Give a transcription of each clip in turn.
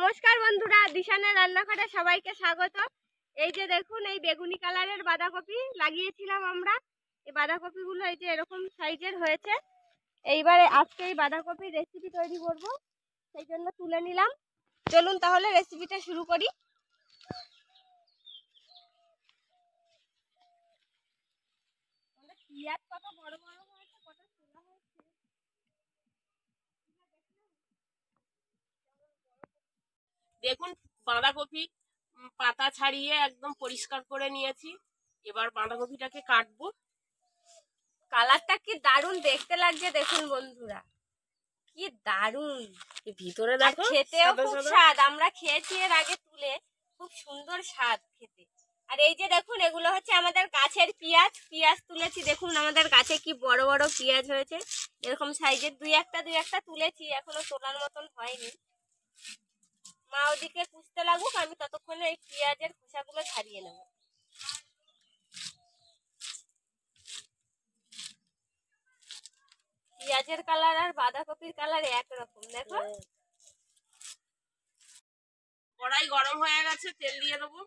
নমস্কার বন্ধুরা, দিশানের রান্নাঘরে সবাইকে স্বাগত। এই যে দেখুন, এই বেগুনি কালারের বাঁধাকপি লাগিয়েছিলাম আমরা। এই বাঁধাকপিগুলো এই যে এরকম সাইজের হয়েছে। এইবারে আজকে এই বাঁধাকপির রেসিপি তৈরি করব, সেই জন্য তুলে নিলাম। চলুন তাহলে রেসিপিটা শুরু করি। পেঁয়াজ কত বড় বড় হয়েছে, কত ছোলা হয়েছে। দেখুন বাঁধাকপি পাতা ছাড়িয়ে একদম পরিষ্কার করে নিয়েছি। এবার বাঁধাকপিটাকে কাটবো। কালারটা কি দারুণ দেখতে লাগছে দেখুন বন্ধুরা, কি দারুণ। ভিতরে দেখো, খেতেও খুব স্বাদ। আমরা খেয়েছি এর আগে তুলে, খুব সুন্দর স্বাদ খেতে। আর এই যে দেখুন, এগুলো হচ্ছে আমাদের গাছের পেঁয়াজ তুলেছি। দেখুন আমাদের গাছে কি বড় বড় পেঁয়াজ হয়েছে, এরকম সাইজের দুই একটা তুলেছি, এখনো তোলার মতন হয়নি। মা ওদিকে কুচতে লাগুক, আমি ততক্ষণে এই পেঁয়াজের খোসাগুলো ছাড়িয়ে নেব। পেঁয়াজের কালার আর বাঁধাকপির কালার একরকম, দেখো। কড়াই গরম হয়ে গেছে, তেল দিয়ে দেবো।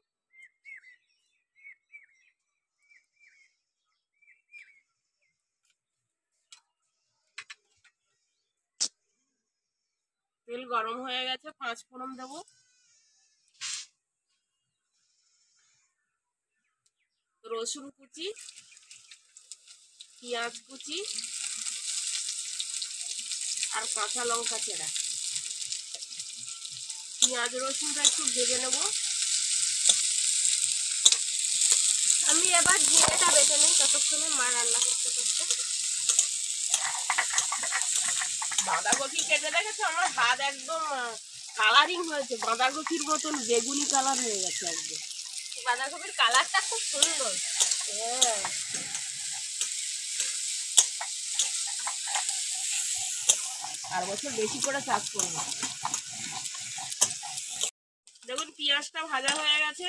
তেল গরম হয়ে গেছে, 5 ফোড়ন দেবো। রসুন কুচি, পেঁয়াজ কুচি আর কাঁচা লঙ্কা চেরা। পেঁয়াজ রসুনটা একটু ভেজে নেব। আমি এবার জিরেটা বেটে নিই, ততক্ষণে মা রান্না করতে করতে। বাঁধাকপি কেটে রেখেছে, আমার হাত একদম কালারিং হয়েছে, বাঁধাকপির মতন বেগুনি কালার হয়ে গেছে একদম। বাঁধাকপির কালারটা খুব সুন্দর। হ্যাঁ, আর বছর বেশি করে চাষ করবো। দেখুন পেঁয়াজটা ভাজা হয়ে গেছে।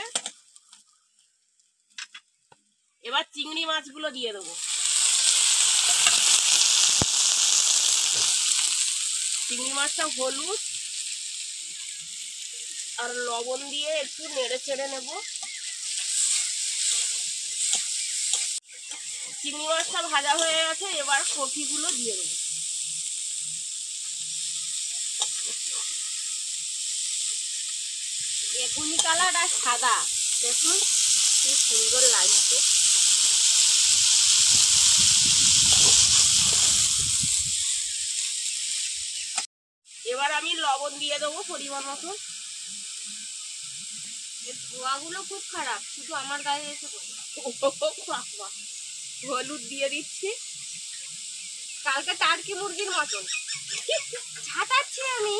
এবার চিংড়ি মাছগুলো দিয়ে দেবো। চিংড়ি মাছটা হলুদ আর লবণ দিয়ে একটু নেড়ে চেড়ে নেব। চিংড়ি মাছটা ভাজা হয়ে গেছে, এবার কপিগুলো দিয়ে দেবো। বেগুনি কালার আর সাদা, দেখুন কি সুন্দর লাগছে। এবার আমি লবণ দিয়ে দেবো পরিমাণ মতো। ধোয়াগুলো খুব খারাপ, শুধু আমার গায়ে এসে পড়ে। হলুদ দিয়ে দিচ্ছি। কালকে টার্কি মুরগির মতন ছাটাচ্ছি আমি,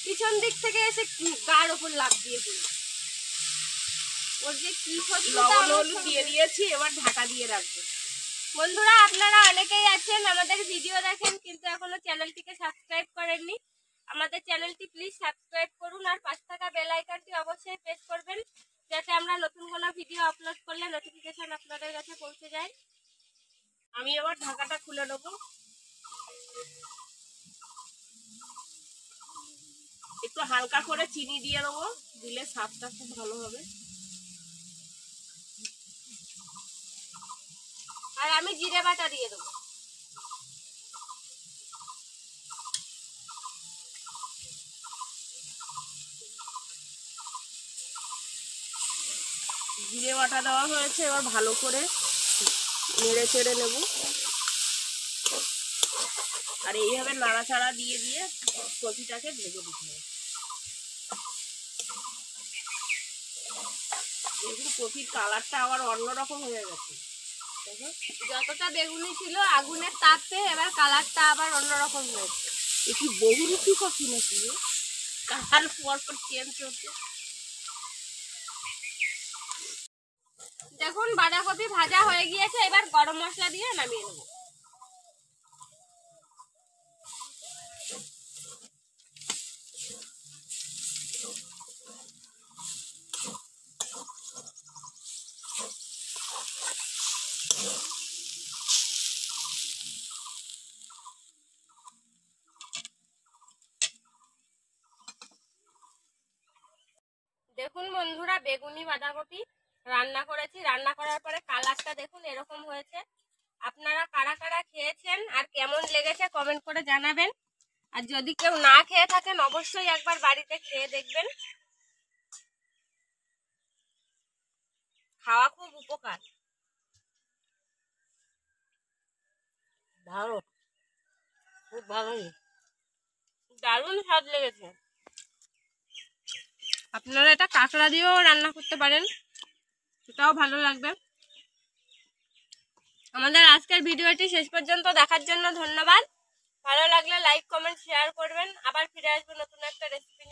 পিছন দিক থেকে এসে গার ওপর লাফ দিয়ে পড়ি। ওর যে কি লবণ হলুদ দিয়ে দিয়েছি, এবার ঢাকা দিয়ে রাখবো। বন্ধুরা, আপনারা অনেকেই আছেন আমাদের ভিডিও দেখেন, কিন্তু এখনো চ্যানেলটিকে সাবস্ক্রাইব করেননি। আমাদের চ্যানেলটি প্লিজ সাবস্ক্রাইব করুন, আর পাশে থাকা বেল আইকনটি অবশ্যই প্রেস করবেন, যাতে আমরা নতুন কোনো ভিডিও আপলোড করলে নোটিফিকেশন আপনাদের কাছে পৌঁছে যায়। আমি এবার ঢাকাটা খুলে নেবো। একটু হালকা করে চিনি দিয়ে দেবো, দিলে স্বাদটা খুব ভালো হবে। আর আমি জিরে বাটা দিয়ে দেবো। জিরে বাটা দেওয়া হয়েছে, এবার ভালো করে নেড়ে চেড়ে নেব। আর এইভাবে নাড়াচাড়া দিয়ে দিয়ে কপিটাকে ভেজে দিতে হবে। দেখুন কপির কালারটা আবার অন্যরকম হয়ে গেছে। যতটা বেগুনি ছিল আগুনের তাপে, এবার কালারটা আবার অন্যরকম হয়েছে। একটু বহুরূপী কপি নাকি, কালার পর পর চেঞ্জ হচ্ছে। দেখুন বাঁধাকপি ভাজা হয়ে গিয়েছে, এবার গরম মশলা দিয়ে নামিয়ে নেব। দেখুন বন্ধুরা, বেগুনি বাঁধাকপি রান্না করেছি। রান্না করার পরে কালারটা দেখুন এরকম হয়েছে। আপনারা কারা কারা খেয়েছেন আর কেমন লেগেছে কমেন্ট করে জানাবেন। আর যদি কেউ না খেয়ে থাকেন অবশ্যই একবার বাড়িতে খেয়ে দেখবেন। খাওয়া খুব উপকার। ভালো, খুব ভালো, দারুণ স্বাদ লেগেছে। আপনারা এটা কাঁকড়া দিয়েও রান্না করতে পারেন, সেটাও ভালো লাগবে। আমাদের আজকের ভিডিওটি শেষ পর্যন্ত দেখার জন্য ধন্যবাদ। ভালো লাগলে লাইক কমেন্ট শেয়ার করবেন। আবার ফিরে আসবো নতুন একটা রেসিপি।